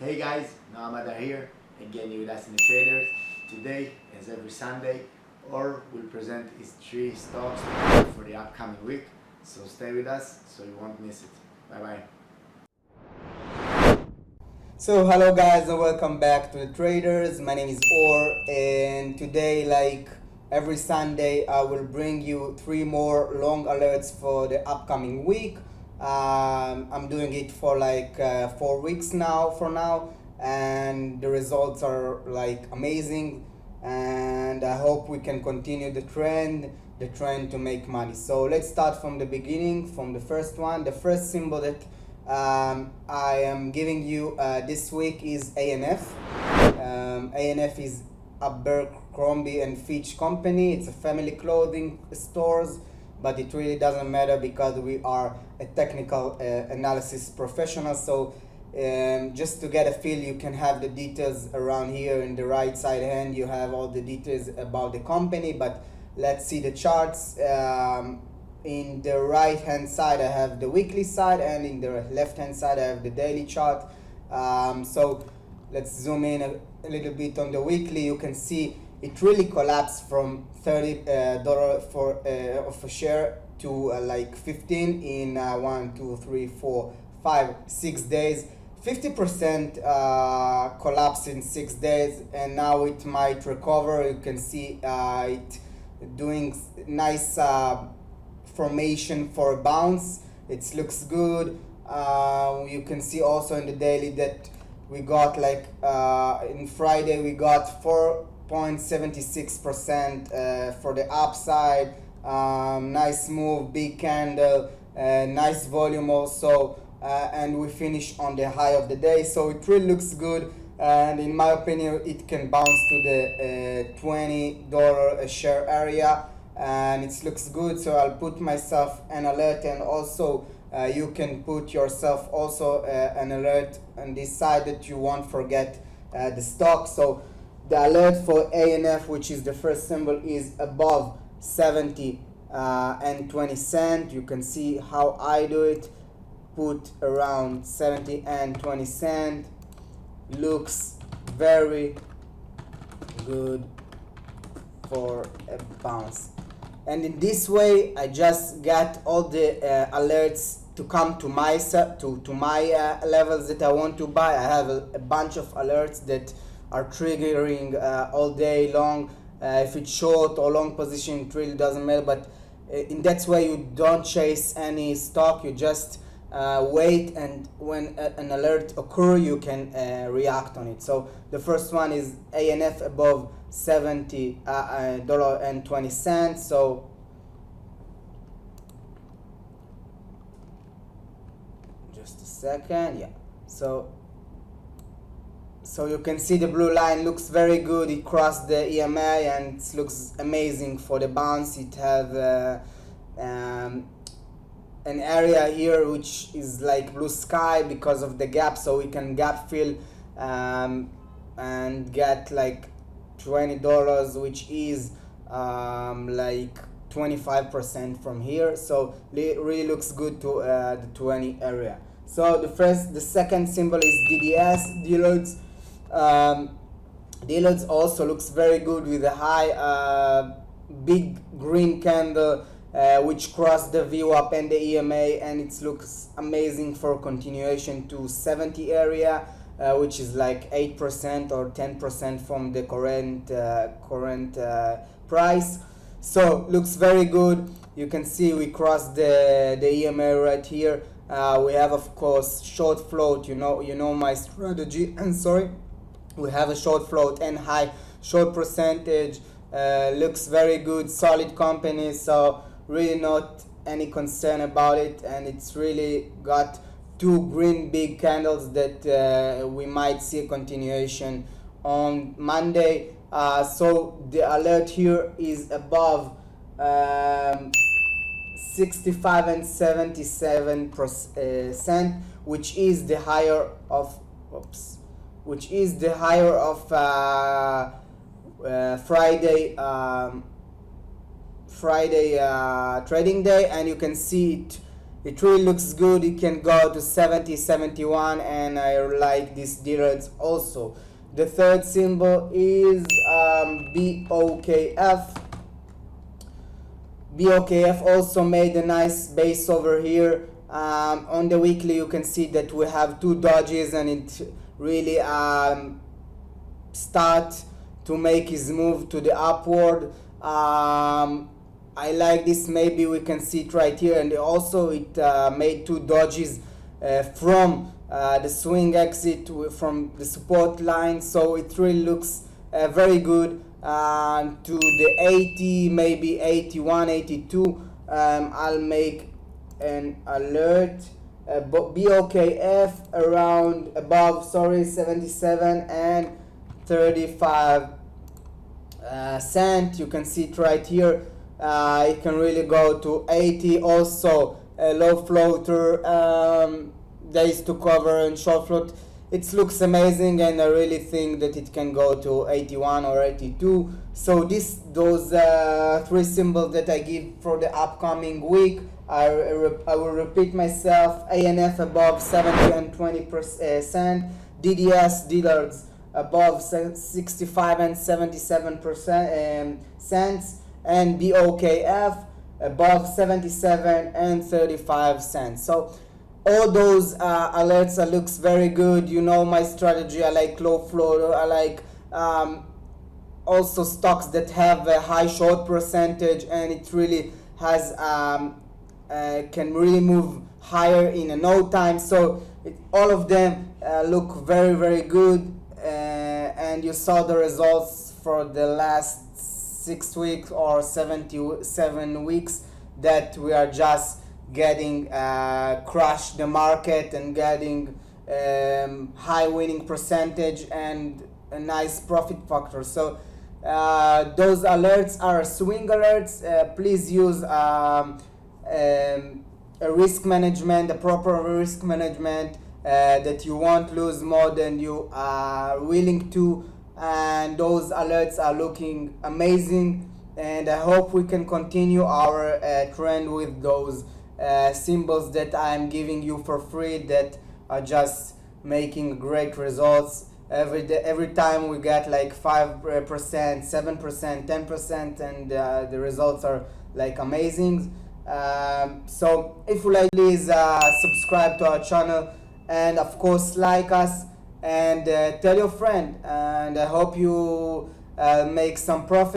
Hey guys, Noamada here, again you with us in the traders. Today, as every Sunday, or we'll present is 3 stocks for the upcoming week. So stay with us so you won't miss it. Bye bye. So hello guys and welcome back to the traders. My name is Or, and today, like every Sunday, I will bring you 3 more long alerts for the upcoming week. I'm doing it for like 4 weeks now for now, and the results are like amazing, and I hope we can continue the trend to make money. So let's start from the beginning, from the first one. The first symbol that I am giving you this week is ANF. ANF is Abercrombie and Fitch company. It's a family clothing stores, but it really doesn't matter because we are a technical analysis professional. So just to get a feel, you can have the details around here in the right side hand. You have all the details about the company, but let's see the charts. In the right hand side I have the weekly side, and in the left hand side I have the daily chart. So let's zoom in a little bit on the weekly. You can see it really collapsed from $30 of a share to like 15 in 1, 2, 3, 4, 5, 6 days. 50% collapse in 6 days, and now it might recover. You can see it doing nice formation for a bounce. It looks good. You can see also in the daily that we got like in Friday we got 4.76% for the upside. Nice move, big candle, nice volume also, and we finish on the high of the day. So it really looks good, and in my opinion it can bounce to the $20 a share area, and it looks good. So I'll put myself an alert, and also you can put yourself also an alert on this side that you won't forget the stock. So the alert for ANF, which is the first symbol, is above 70 and 20 cents. You can see how I do it. Put around 70 and 20 cents. Looks very good for a bounce. And in this way I just got all the alerts to come to my levels that I want to buy. I have a bunch of alerts that are triggering all day long. If it's short or long position, it really doesn't matter, but in that way you don't chase any stock. You just wait, and when an alert occur you can react on it. So the first one is ANF above $70.20. So just a second. Yeah, so you can see the blue line looks very good. It crossed the EMA and it looks amazing for the bounce. It have an area here which is like blue sky because of the gap, so we can gap fill and get like $20, which is like 25% from here. So it really looks good to the 20 area. So the second symbol is DDS, deloads. Deloads also looks very good with a high big green candle which crossed the VWAP and the EMA, and it looks amazing for continuation to 70 area, which is like 8% or 10% from the current price. So looks very good. You can see we crossed the EMA right here. We have of course short float. You know my strategy. And sorry, we have a short float and high short percentage. Looks very good, solid company. So really not any concern about it, and it's really got 2 green big candles that we might see a continuation on Monday. So the alert here is above 65 and 77%, which is the higher of Friday trading day, and you can see it it really looks good. It can go to 70, 71, and I like these dealers also. The third symbol is BOKF. BOKF also made a nice base over here. On the weekly you can see that we have two dodges, and it really start to make his move to the upward. I like this. Maybe we can see it right here, and also it made two dodges from the swing exit from the support line, so it really looks very good. To the 80, maybe 81, 82, I'll make an alert. BOKF around above 77 and 35 cent. You can see it right here. It can really go to 80. Also a low floater, days to cover and short float. It looks amazing, and I really think that it can go to 81 or 82. So those three symbols that I give for the upcoming week. I will repeat myself. ANF above 70 and 20%. DDS dealers above 65 and 77% cents, and BOKF above 77 and 35 cents. So all those alerts looks very good. You know my strategy. I like low float. I like also stocks that have a high short percentage, and it really has can really move higher in no time. So all of them look very, very good, and you saw the results for the last 6 weeks or 77 weeks that we are just getting crush the market and getting high winning percentage and a nice profit factor. So those alerts are swing alerts. Please use a risk management, a proper risk management, that you won't lose more than you are willing to, and those alerts are looking amazing, and I hope we can continue our trend with those symbols that I'm giving you for free, that are just making great results every time. We get like 5%, 7%, 10%, and the results are like amazing. So if you like, please subscribe to our channel, and of course like us, and tell your friend, and I hope you make some profit.